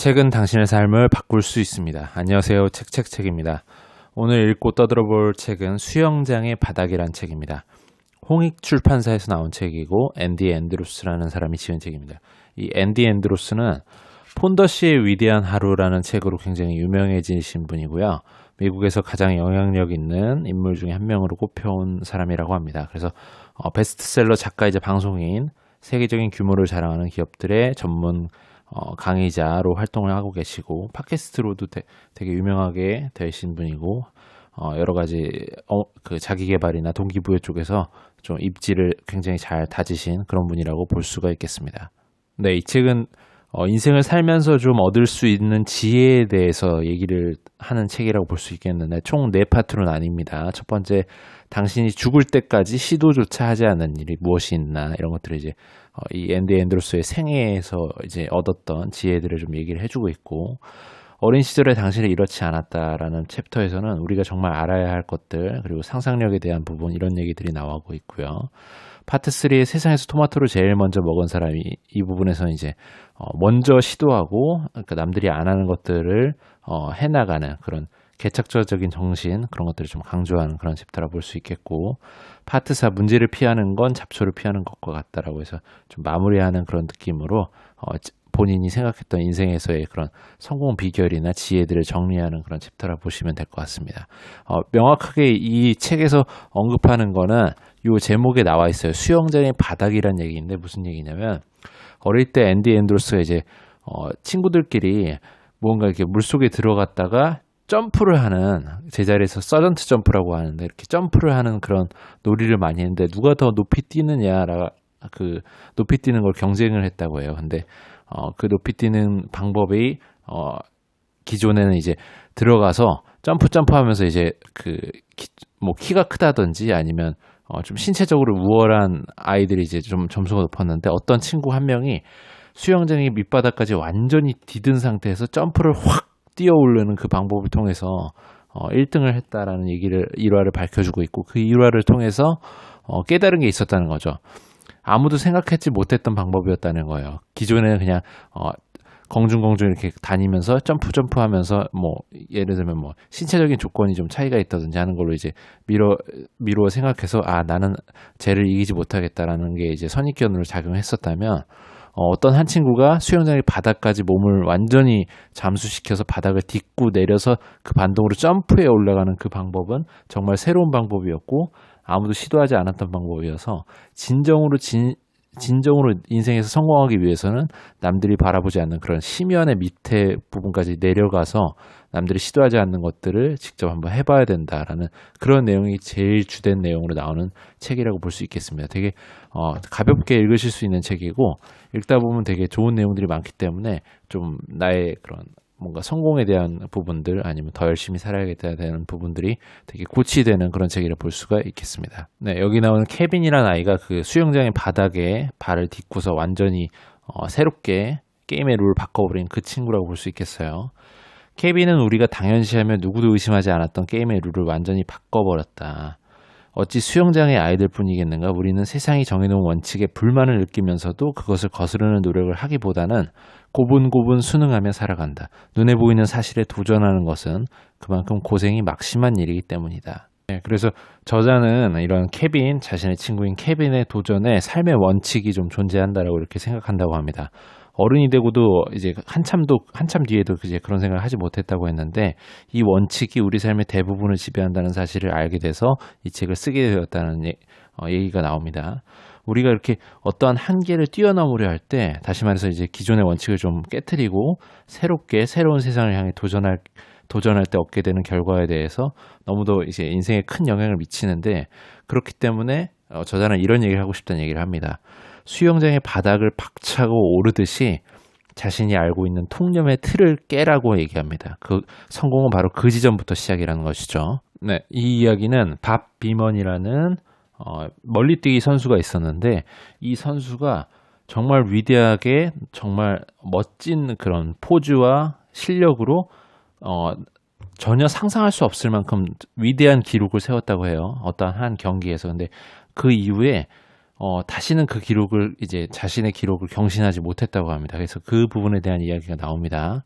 책은 당신의 삶을 바꿀 수 있습니다. 안녕하세요. 책입니다. 오늘 읽고 떠들어볼 책은 수영장의 바닥이란 책입니다. 홍익 출판사에서 나온 책이고 앤디 앤드루스라는 사람이 지은 책입니다. 이 앤디 앤드루스는 폰더시의 위대한 하루라는 책으로 굉장히 유명해지신 분이고요. 미국에서 가장 영향력 있는 인물 중에 한 명으로 꼽혀온 사람이라고 합니다. 그래서 베스트셀러 작가이자 방송인, 세계적인 규모를 자랑하는 기업들의 전문 강의자로 활동을 하고 계시고 팟캐스트로도 되게 유명하게 되신 분이고 여러 가지 그 자기계발이나 동기부여 쪽에서 좀 입지를 굉장히 잘 다지신 그런 분이라고 볼 수가 있겠습니다. 네, 이 책은 인생을 살면서 좀 얻을 수 있는 지혜에 대해서 얘기를 하는 책이라고 볼 수 있겠는데 총 4파트로 나뉩니다. 첫 번째, 당신이 죽을 때까지 시도조차 하지 않은 일이 무엇이 있나, 이런 것들을 이제 이 앤디 앤드루스의 생애에서 이제 얻었던 지혜들을 좀 얘기를 해주고 있고, 어린 시절에 당신이 이렇지 않았다라는 챕터에서는 우리가 정말 알아야 할 것들, 그리고 상상력에 대한 부분, 이런 얘기들이 나오고 있고요. 파트 3의 세상에서 토마토를 제일 먼저 먹은 사람이, 이 부분에서는 이제 먼저 시도하고, 그러니까 남들이 안 하는 것들을 해나가는 그런 개척자적인 정신, 그런 것들을 좀 강조하는 그런 챕터라 볼 수 있겠고, 파트 4, 문제를 피하는 건 잡초를 피하는 것과 같다라고 해서 좀 마무리하는 그런 느낌으로 본인이 생각했던 인생에서의 그런 성공 비결이나 지혜들을 정리하는 그런 챕터라 보시면 될 것 같습니다. 명확하게 이 책에서 언급하는 거는 이 제목에 나와 있어요. 수영장의 바닥이란 얘기인데 무슨 얘기냐면, 어릴 때 앤디 앤드루스가 이제 친구들끼리 뭔가 이렇게 물속에 들어갔다가 점프를 하는, 제자리에서 서전트 점프라고 하는데 이렇게 점프를 하는 그런 놀이를 많이 했는데 누가 더 높이 뛰느냐라 그 높이 뛰는 걸 경쟁을 했다고 해요. 근데 그 높이 뛰는 방법이 기존에는 이제 들어가서 점프하면서 이제 뭐 키가 크다든지 아니면 좀 신체적으로 우월한 아이들이 이제 좀 점수가 높았는데, 어떤 친구 한 명이 수영장의 밑바닥까지 완전히 디든 상태에서 점프를 확 뛰어오르는 그 방법을 통해서 1등을 했다라는 일화를 밝혀주고 있고, 그 일화를 통해서 깨달은 게 있었다는 거죠. 아무도 생각하지 못했던 방법이었다는 거예요. 기존에는 그냥 공중공중 이렇게 다니면서 점프하면서 뭐 예를 들면 뭐 신체적인 조건이 좀 차이가 있다든지 하는 걸로 이제 미루어 생각해서 나는 쟤를 이기지 못하겠다라는 게 이제 선입견으로 작용했었다면, 어떤 한 친구가 수영장의 바닥까지 몸을 완전히 잠수시켜서 바닥을 딛고 내려서 그 반동으로 점프해 올라가는 그 방법은 정말 새로운 방법이었고 아무도 시도하지 않았던 방법이어서 진정으로 인생에서 성공하기 위해서는 남들이 바라보지 않는 그런 심연의 밑에 부분까지 내려가서 남들이 시도하지 않는 것들을 직접 한번 해봐야 된다라는 그런 내용이 제일 주된 내용으로 나오는 책이라고 볼 수 있겠습니다. 되게 가볍게 읽으실 수 있는 책이고, 읽다 보면 되게 좋은 내용들이 많기 때문에 좀 나의 그런 뭔가 성공에 대한 부분들, 아니면 더 열심히 살아야겠다에 대한 부분들이 되게 고치되는 그런 책이라 볼 수가 있겠습니다. 네, 여기 나오는 케빈이라는 아이가 그 수영장의 바닥에 발을 딛고서 완전히 새롭게 게임의 룰을 바꿔버린 그 친구라고 볼 수 있겠어요. 케빈은 우리가 당연시하며 누구도 의심하지 않았던 게임의 룰을 완전히 바꿔버렸다. 어찌 수영장의 아이들 뿐이겠는가? 우리는 세상이 정해놓은 원칙에 불만을 느끼면서도 그것을 거스르는 노력을 하기보다는 고분고분 순응하며 살아간다. 눈에 보이는 사실에 도전하는 것은 그만큼 고생이 막심한 일이기 때문이다. 네, 그래서 저자는 이런 자신의 친구인 케빈의 도전에 삶의 원칙이 좀 존재한다라고 이렇게 생각한다고 합니다. 어른이 되고도 이제 한참 뒤에도 이제 그런 생각을 하지 못했다고 했는데, 이 원칙이 우리 삶의 대부분을 지배한다는 사실을 알게 돼서 이 책을 쓰게 되었다는 얘기가 나옵니다. 우리가 이렇게 어떠한 한계를 뛰어넘으려 할 때, 다시 말해서 이제 기존의 원칙을 좀 깨트리고 새로운 세상을 향해 도전할 때 얻게 되는 결과에 대해서 너무도 이제 인생에 큰 영향을 미치는데, 그렇기 때문에 저자는 이런 얘기를 하고 싶다는 얘기를 합니다. 수영장의 바닥을 박차고 오르듯이 자신이 알고 있는 통념의 틀을 깨라고 얘기합니다. 그 성공은 바로 그 지점부터 시작이라는 것이죠. 네, 이 이야기는 밥 비먼이라는 멀리뛰기 선수가 있었는데, 이 선수가 정말 위대하게, 정말 멋진 그런 포즈와 실력으로 전혀 상상할 수 없을 만큼 위대한 기록을 세웠다고 해요. 어떠한 한 경기에서. 근데 그 이후에 다시는 그 기록을 이제 자신의 기록을 경신하지 못했다고 합니다. 그래서 그 부분에 대한 이야기가 나옵니다.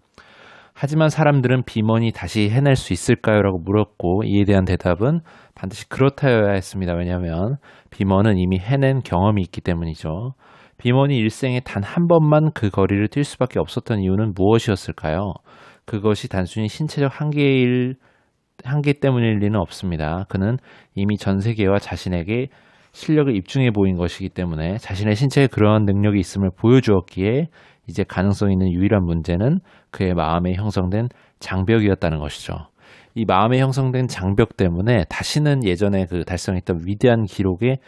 하지만 사람들은 비먼이 다시 해낼 수 있을까요? 라고 물었고 이에 대한 대답은 반드시 그렇다여야 했습니다. 왜냐하면 비먼은 이미 해낸 경험이 있기 때문이죠. 비먼이 일생에 단 한 번만 그 거리를 뛸 수밖에 없었던 이유는 무엇이었을까요? 그것이 단순히 신체적 한계 때문일 리는 없습니다. 그는 이미 전 세계와 자신에게 실력을 입증해 보인 것이기 때문에 자신의 신체에 그러한 능력이 있음을 보여주었기에 이제 가능성 있는 유일한 문제는 그의 마음에 형성된 장벽이었다는 것이죠. 이 마음에 형성된 장벽 때문에 다시는 예전에 그 달성했던 위대한 기록을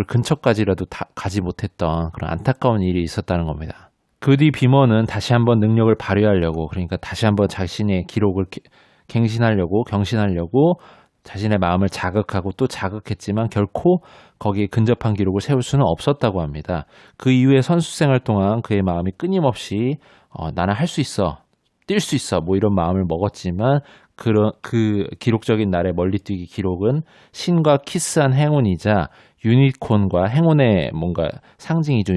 근처까지라도 가지 못했던 그런 안타까운 일이 있었다는 겁니다. 그 뒤 비먼은 다시 한번 능력을 발휘하려고, 그러니까 다시 한번 자신의 기록을 경신하려고 자신의 마음을 자극하고 또 자극했지만 결코 거기에 근접한 기록을 세울 수는 없었다고 합니다. 그 이후에 선수 생활 동안 그의 마음이 끊임없이 나는 할 수 있어, 뛸 수 있어, 뭐 이런 마음을 먹었지만 그 기록적인 날의 멀리뛰기 기록은 신과 키스한 행운이자 유니콘과 행운의 뭔가 상징이죠.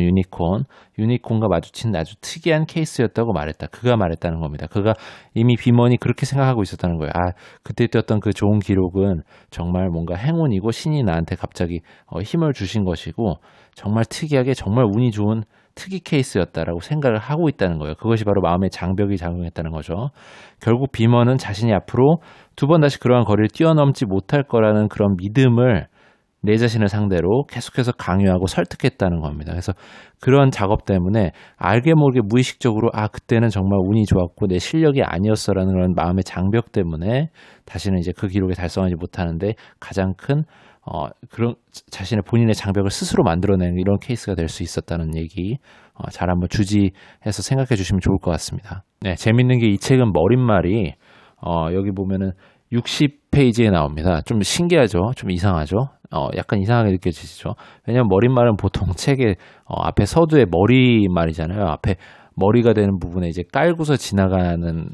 유니콘과 마주친 아주 특이한 케이스였다고 말했다. 그가 말했다는 겁니다. 그가 이미 비먼이 그렇게 생각하고 있었다는 거예요. 그때 뛰었던 그 좋은 기록은 정말 뭔가 행운이고 신이 나한테 갑자기 힘을 주신 것이고 정말 특이하게 정말 운이 좋은 특이 케이스였다라고 생각을 하고 있다는 거예요. 그것이 바로 마음의 장벽이 작용했다는 거죠. 결국 비먼은 자신이 앞으로 두 번 다시 그러한 거리를 뛰어넘지 못할 거라는 그런 믿음을 내 자신을 상대로 계속해서 강요하고 설득했다는 겁니다. 그래서 그런 작업 때문에 알게 모르게 무의식적으로 그때는 정말 운이 좋았고 내 실력이 아니었어라는 그런 마음의 장벽 때문에 다시는 이제 그 기록에 달성하지 못하는데 가장 큰 그런 자신의 본인의 장벽을 스스로 만들어내는 이런 케이스가 될 수 있었다는 얘기 잘 한번 주지해서 생각해 주시면 좋을 것 같습니다. 네, 재밌는 게 이 책은 머릿말이 여기 보면은 60페이지에 나옵니다. 좀 신기하죠? 좀 이상하죠? 약간 이상하게 느껴지시죠? 왜냐면 머릿말은 보통 책의 앞에 서두에 머리말이잖아요. 앞에 머리가 되는 부분에 이제 깔고서 지나가는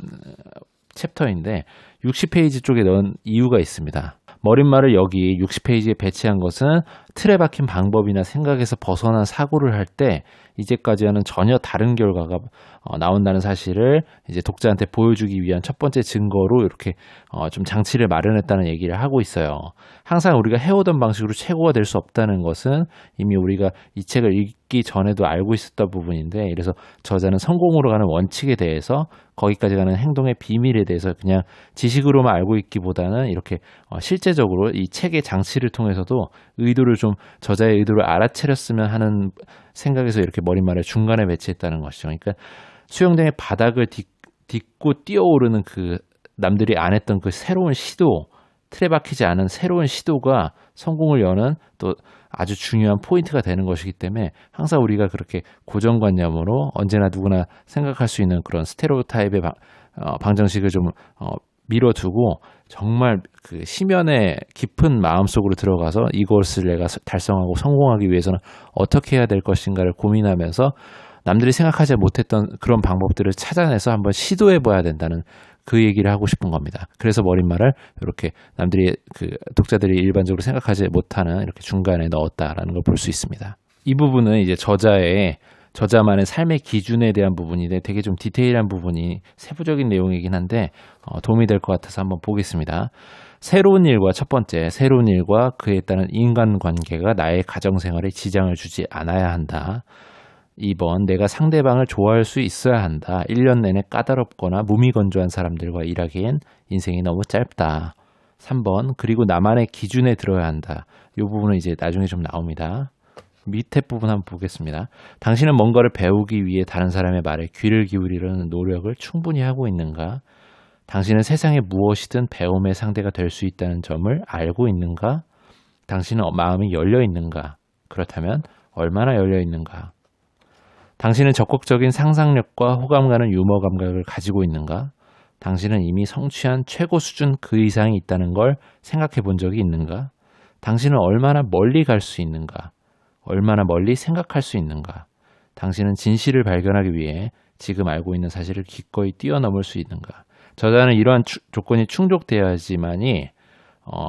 챕터인데 60페이지 쪽에 넣은 이유가 있습니다. 머릿말을 여기 60페이지에 배치한 것은 틀에 박힌 방법이나 생각에서 벗어난 사고를 할 때 이제까지와는 전혀 다른 결과가 나온다는 사실을 이제 독자한테 보여주기 위한 첫 번째 증거로 이렇게 좀 장치를 마련했다는 얘기를 하고 있어요. 항상 우리가 해오던 방식으로 최고가 될 수 없다는 것은 이미 우리가 이 책을 읽기 전에도 알고 있었던 부분인데, 그래서 저자는 성공으로 가는 원칙에 대해서 거기까지 가는 행동의 비밀에 대해서 그냥 지식으로만 알고 있기보다는 이렇게 실제적으로 이 책의 장치를 통해서도 저자의 의도를 알아차렸으면 하는 생각에서 이렇게 머릿말을 중간에 배치했다는 것이죠. 그러니까 수영장의 바닥을 딛고 뛰어오르는 그 남들이 안 했던 그 새로운 시도, 틀에 박히지 않은 새로운 시도가 성공을 여는 또 아주 중요한 포인트가 되는 것이기 때문에 항상 우리가 그렇게 고정관념으로 언제나 누구나 생각할 수 있는 그런 스테레오타입의 방정식을 좀 밀어두고 정말 그 심연의 깊은 마음속으로 들어가서 이것을 내가 달성하고 성공하기 위해서는 어떻게 해야 될 것인가를 고민하면서 남들이 생각하지 못했던 그런 방법들을 찾아내서 한번 시도해 봐야 된다는 그 얘기를 하고 싶은 겁니다. 그래서 머릿말을 이렇게 남들이 독자들이 일반적으로 생각하지 못하는 이렇게 중간에 넣었다라는 걸 볼 수 있습니다. 이 부분은 이제 저자만의 삶의 기준에 대한 부분인데 되게 좀 디테일한 부분이 세부적인 내용이긴 한데 도움이 될 것 같아서 한번 보겠습니다. 첫 번째, 새로운 일과 그에 따른 인간관계가 나의 가정생활에 지장을 주지 않아야 한다. 2번, 내가 상대방을 좋아할 수 있어야 한다. 1년 내내 까다롭거나 무미건조한 사람들과 일하기엔 인생이 너무 짧다. 3번, 그리고 나만의 기준에 들어야 한다. 이 부분은 이제 나중에 좀 나옵니다. 밑에 부분 한번 보겠습니다. 당신은 뭔가를 배우기 위해 다른 사람의 말에 귀를 기울이려는 노력을 충분히 하고 있는가? 당신은 세상에 무엇이든 배움의 상대가 될 수 있다는 점을 알고 있는가? 당신은 마음이 열려 있는가? 그렇다면 얼마나 열려 있는가? 당신은 적극적인 상상력과 호감 가는 유머 감각을 가지고 있는가? 당신은 이미 성취한 최고 수준 그 이상이 있다는 걸 생각해 본 적이 있는가? 당신은 얼마나 멀리 갈 수 있는가? 얼마나 멀리 생각할 수 있는가? 당신은 진실을 발견하기 위해 지금 알고 있는 사실을 기꺼이 뛰어넘을 수 있는가? 저자는 이러한 조건이 충족되어야지만이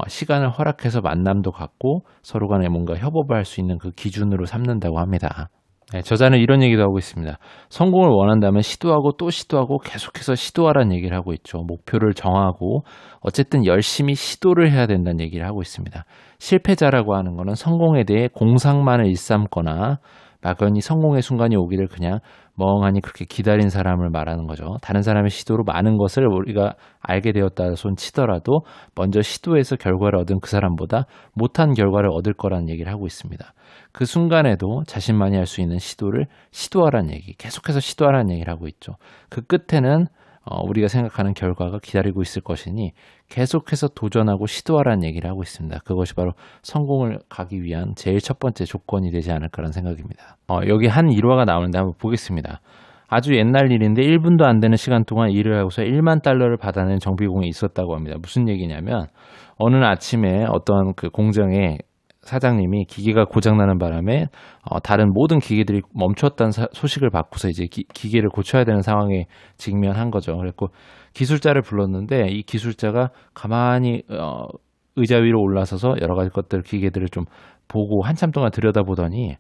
시간을 허락해서 만남도 갖고 서로 간에 뭔가 협업을 할 수 있는 그 기준으로 삼는다고 합니다. 네, 저자는 이런 얘기도 하고 있습니다. 성공을 원한다면 시도하고 또 시도하고 계속해서 시도하라는 얘기를 하고 있죠. 목표를 정하고 어쨌든 열심히 시도를 해야 된다는 얘기를 하고 있습니다. 실패자라고 하는 거는 성공에 대해 공상만을 일삼거나 막연히 성공의 순간이 오기를 그냥 멍하니 그렇게 기다린 사람을 말하는 거죠. 다른 사람의 시도로 많은 것을 우리가 알게 되었다 손 치더라도 먼저 시도해서 결과를 얻은 그 사람보다 못한 결과를 얻을 거라는 얘기를 하고 있습니다. 그 순간에도 자신만이 할 수 있는 시도를 시도하라는 얘기, 계속해서 시도하라는 얘기를 하고 있죠. 그 끝에는 우리가 생각하는 결과가 기다리고 있을 것이니 계속해서 도전하고 시도하라는 얘기를 하고 있습니다. 그것이 바로 성공을 가기 위한 제일 첫 번째 조건이 되지 않을까라는 생각입니다. 여기 한 일화가 나오는데 한번 보겠습니다. 아주 옛날 일인데 1분도 안 되는 시간 동안 일을 하고서 1만 달러를 받아낸 정비공이 있었다고 합니다. 무슨 얘기냐면 어느 아침에 어떤 그 공장에 사장님이 기계가 고장나는 바람에 다른 모든 기계들이 멈췄다는 소식을 받고서 이제 기계를 고쳐야 되는 상황에 직면한 거죠. 그래서 기술자를 불렀는데 이 기술자가 가만히 의자 위로 올라서서 여러 가지 것들 기계들을 좀 보고 한참 동안 들여다보더니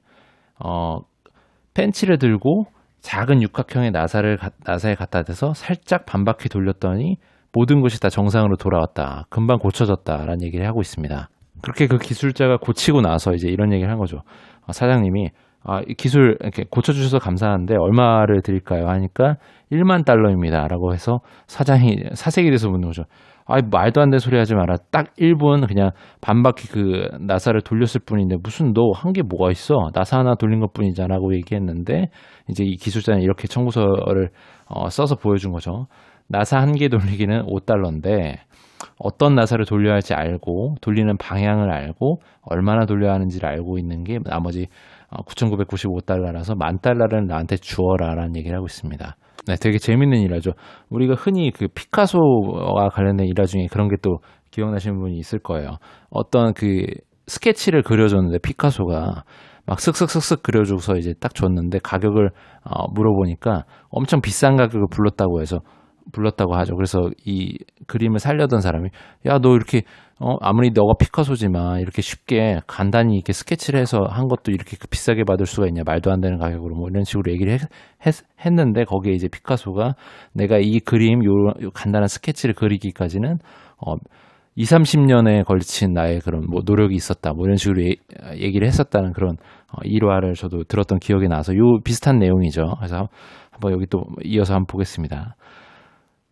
펜치를 들고 작은 육각형의 나사에 갖다 대서 살짝 반바퀴 돌렸더니 모든 것이 다 정상으로 돌아왔다. 금방 고쳐졌다라는 얘기를 하고 있습니다. 그렇게 그 기술자가 고치고 나서 이제 이런 얘기를 한 거죠. 사장님이 이 기술 이렇게 고쳐주셔서 감사한데 얼마를 드릴까요? 하니까 1만 달러입니다. 라고 해서 사장이 사색이 돼서 묻는 거죠. 말도 안 되는 소리 하지 마라. 딱 1분 그냥 반바퀴 그 나사를 돌렸을 뿐인데 무슨 너 한 게 뭐가 있어? 나사 하나 돌린 것 뿐이잖아. 라고 얘기했는데 이제 이 기술자는 이렇게 청구서를 써서 보여준 거죠. 나사 한 개 돌리기는 5달러인데 어떤 나사를 돌려야 할지 알고 돌리는 방향을 알고 얼마나 돌려야 하는지를 알고 있는 게 나머지 9,995달러라서 10,000달러를 나한테 주어라 라는 얘기를 하고 있습니다. 네, 되게 재밌는 일화죠. 우리가 흔히 그 피카소와 관련된 일화 중에 그런 게 또 기억나시는 분이 있을 거예요. 어떤 그 스케치를 그려줬는데 피카소가 막 슥슥슥슥 그려줘서 이제 딱 줬는데 가격을 물어보니까 엄청 비싼 가격을 불렀다고 하죠. 그래서 이 그림을 살려던 사람이 야, 너 이렇게 아무리 너가 피카소지만 이렇게 쉽게 간단히 이렇게 스케치를 해서 한 것도 이렇게 비싸게 받을 수가 있냐, 말도 안 되는 가격으로 뭐 이런 식으로 얘기를 했는데 거기에 이제 피카소가 내가 이 그림 요 간단한 스케치를 그리기까지는 2, 30년에 걸친 나의 그런 뭐 노력이 있었다. 뭐 이런 식으로 얘기를 했었다는 그런 일화를 저도 들었던 기억이 나서 요 비슷한 내용이죠. 그래서 한번 여기 또 이어서 한번 보겠습니다.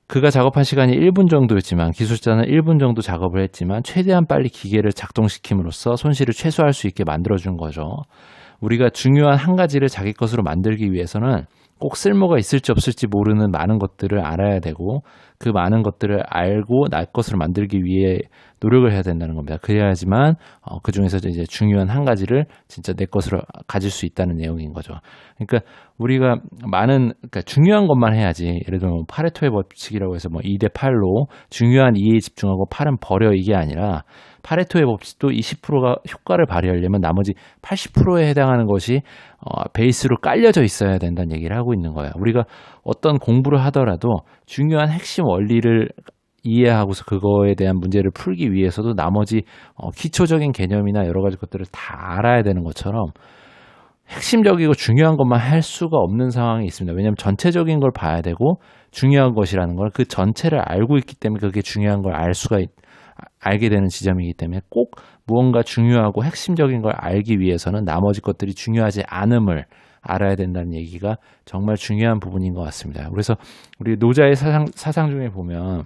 그가 작업한 시간이 1분 정도였지만 기술자는 1분 정도 작업을 했지만 최대한 빨리 기계를 작동시킴으로써 손실을 최소화할 수 있게 만들어준 거죠. 우리가 중요한 한 가지를 자기 것으로 만들기 위해서는 꼭 쓸모가 있을지 없을지 모르는 많은 것들을 알아야 되고 그 많은 것들을 알고 나 것으로 만들기 위해 노력을 해야 된다는 겁니다. 그래야지만 그 중에서 이제 중요한 한 가지를 진짜 내 것으로 가질 수 있다는 내용인 거죠. 그러니까 우리가 그러니까 중요한 것만 해야지. 예를 들면 파레토의 법칙이라고 해서 뭐 2대 8로 중요한 2에 집중하고 8은 버려 이게 아니라 파레토의 법칙도 20%가 효과를 발휘하려면 나머지 80%에 해당하는 것이 베이스로 깔려져 있어야 된다는 얘기를 하고 있는 거예요. 우리가 어떤 공부를 하더라도 중요한 핵심 원리를 이해하고서 그거에 대한 문제를 풀기 위해서도 나머지 기초적인 개념이나 여러 가지 것들을 다 알아야 되는 것처럼 핵심적이고 중요한 것만 할 수가 없는 상황이 있습니다. 왜냐하면 전체적인 걸 봐야 되고 중요한 것이라는 걸 그 전체를 알고 있기 때문에 그게 중요한 걸 알게 되는 지점이기 때문에 꼭 무언가 중요하고 핵심적인 걸 알기 위해서는 나머지 것들이 중요하지 않음을 알아야 된다는 얘기가 정말 중요한 부분인 것 같습니다. 그래서 우리 노자의 사상 중에 보면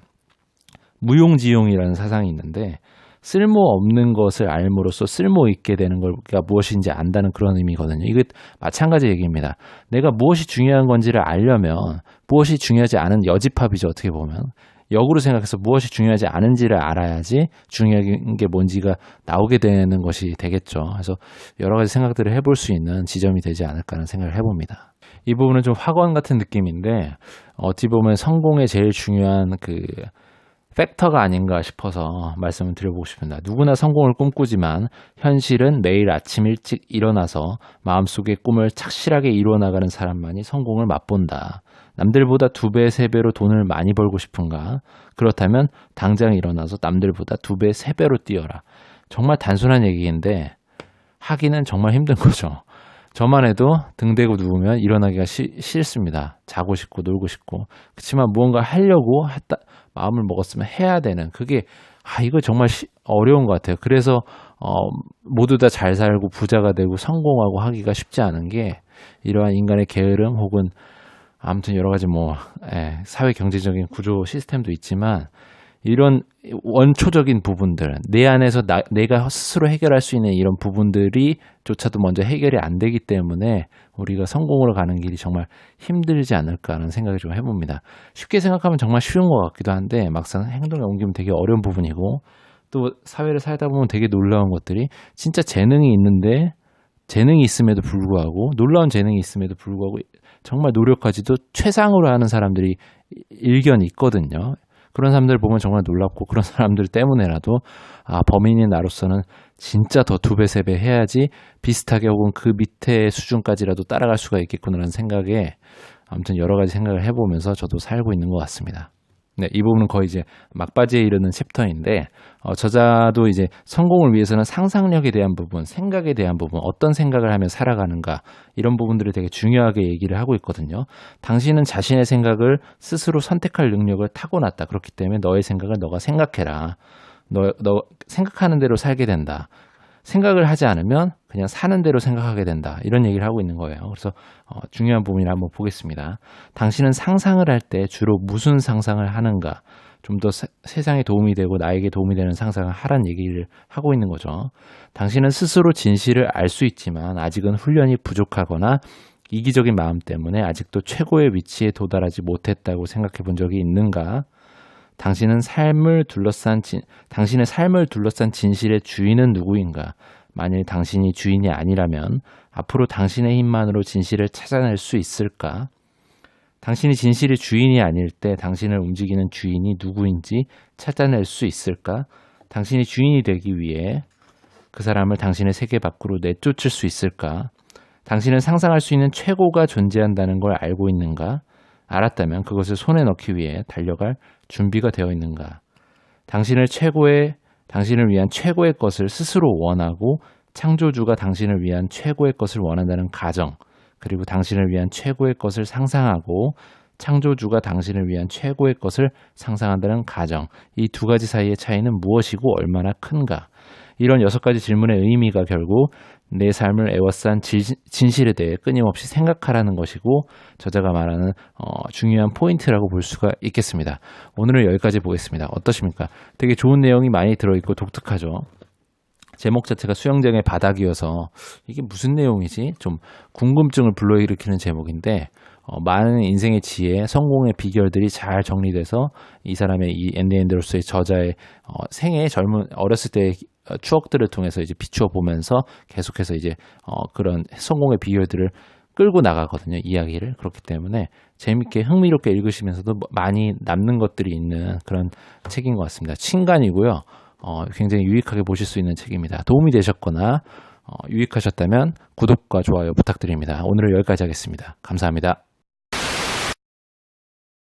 무용지용이라는 사상이 있는데 쓸모없는 것을 알므로써 쓸모있게 되는 걸가 무엇인지 안다는 그런 의미거든요. 이게 마찬가지 얘기입니다. 내가 무엇이 중요한 건지를 알려면 무엇이 중요하지 않은 여집합이죠. 어떻게 보면. 역으로 생각해서 무엇이 중요하지 않은지를 알아야지 중요한 게 뭔지가 나오게 되는 것이 되겠죠. 그래서 여러 가지 생각들을 해볼 수 있는 지점이 되지 않을까 하는 생각을 해봅니다. 이 부분은 좀 학원 같은 느낌인데 어찌 보면 성공의 제일 중요한 그 팩터가 아닌가 싶어서 말씀을 드려보고 싶습니다. 누구나 성공을 꿈꾸지만 현실은 매일 아침 일찍 일어나서 마음속의 꿈을 착실하게 이루어나가는 사람만이 성공을 맛본다. 남들보다 2배, 3배로 돈을 많이 벌고 싶은가? 그렇다면 당장 일어나서 남들보다 2배, 3배로 뛰어라. 정말 단순한 얘기인데 하기는 정말 힘든 거죠. 저만 해도 등 대고 누우면 일어나기가 싫습니다. 자고 싶고 놀고 싶고. 그렇지만 무언가 하려고 마음을 먹었으면 해야 되는 그게 이거 정말 어려운 것 같아요. 그래서 모두 다 잘 살고 부자가 되고 성공하고 하기가 쉽지 않은 게 이러한 인간의 게으름 혹은 아무튼 여러 가지 사회 경제적인 구조 시스템도 있지만 이런 원초적인 부분들, 내 안에서 내가 스스로 해결할 수 있는 이런 부분들이 조차도 먼저 해결이 안 되기 때문에 우리가 성공으로 가는 길이 정말 힘들지 않을까 하는 생각을 좀 해봅니다. 쉽게 생각하면 정말 쉬운 것 같기도 한데 막상 행동에 옮기면 되게 어려운 부분이고 또 사회를 살다 보면 되게 놀라운 것들이 진짜 재능이 있는데 재능이 있음에도 불구하고 놀라운 재능이 있음에도 불구하고 정말 노력하지도 최상으로 하는 사람들이 일견이 있거든요. 그런 사람들 보면 정말 놀랍고 그런 사람들 때문에라도 범인인 나로서는 진짜 더 2배, 3배 해야지 비슷하게 혹은 그 밑에 수준까지라도 따라갈 수가 있겠구나라는 생각에 아무튼 여러 가지 생각을 해보면서 저도 살고 있는 것 같습니다. 네, 이 부분은 거의 이제 막바지에 이르는 챕터인데 저자도 이제 성공을 위해서는 상상력에 대한 부분, 생각에 대한 부분, 어떤 생각을 하며 살아가는가 이런 부분들을 되게 중요하게 얘기를 하고 있거든요. 당신은 자신의 생각을 스스로 선택할 능력을 타고났다. 그렇기 때문에 너의 생각을 너가 생각해라. 너 생각하는 대로 살게 된다. 생각을 하지 않으면 그냥 사는 대로 생각하게 된다. 이런 얘기를 하고 있는 거예요. 그래서 중요한 부분을 한번 보겠습니다. 당신은 상상을 할 때 주로 무슨 상상을 하는가? 좀 더 세상에 도움이 되고 나에게 도움이 되는 상상을 하라는 얘기를 하고 있는 거죠. 당신은 스스로 진실을 알 수 있지만 아직은 훈련이 부족하거나 이기적인 마음 때문에 아직도 최고의 위치에 도달하지 못했다고 생각해 본 적이 있는가? 당신의 삶을 둘러싼 진실의 주인은 누구인가? 만일 당신이 주인이 아니라면 앞으로 당신의 힘만으로 진실을 찾아낼 수 있을까? 당신이 진실의 주인이 아닐 때 당신을 움직이는 주인이 누구인지 찾아낼 수 있을까? 당신이 주인이 되기 위해 그 사람을 당신의 세계 밖으로 내쫓을 수 있을까? 당신은 상상할 수 있는 최고가 존재한다는 걸 알고 있는가? 알았다면 그것을 손에 넣기 위해 달려갈 준비가 되어 있는가? 당신을 위한 최고의 것을 스스로 원하고 창조주가 당신을 위한 최고의 것을 원한다는 가정, 그리고 당신을 위한 최고의 것을 상상하고 창조주가 당신을 위한 최고의 것을 상상한다는 가정, 이 두 가지 사이의 차이는 무엇이고 얼마나 큰가? 이런 6가지 질문의 의미가 결국 내 삶을 에워싼 진실에 대해 끊임없이 생각하라는 것이고 저자가 말하는 중요한 포인트라고 볼 수가 있겠습니다. 오늘은 여기까지 보겠습니다. 어떠십니까? 되게 좋은 내용이 많이 들어있고 독특하죠. 제목 자체가 수영장의 바닥이어서 이게 무슨 내용이지? 좀 궁금증을 불러일으키는 제목인데 많은 인생의 지혜, 성공의 비결들이 잘 정리돼서 이 사람의 이 앤디 앤드루스의 저자의 생애 어렸을 때의 추억들을 통해서 이제 비추어 보면서 계속해서 이제 그런 성공의 비결들을 끌고 나가거든요, 이야기를. 그렇기 때문에 재밌게 흥미롭게 읽으시면서도 많이 남는 것들이 있는 그런 책인 것 같습니다. 신간이고요. 굉장히 유익하게 보실 수 있는 책입니다. 도움이 되셨거나 유익하셨다면 구독과 좋아요 부탁드립니다. 오늘은 여기까지 하겠습니다. 감사합니다.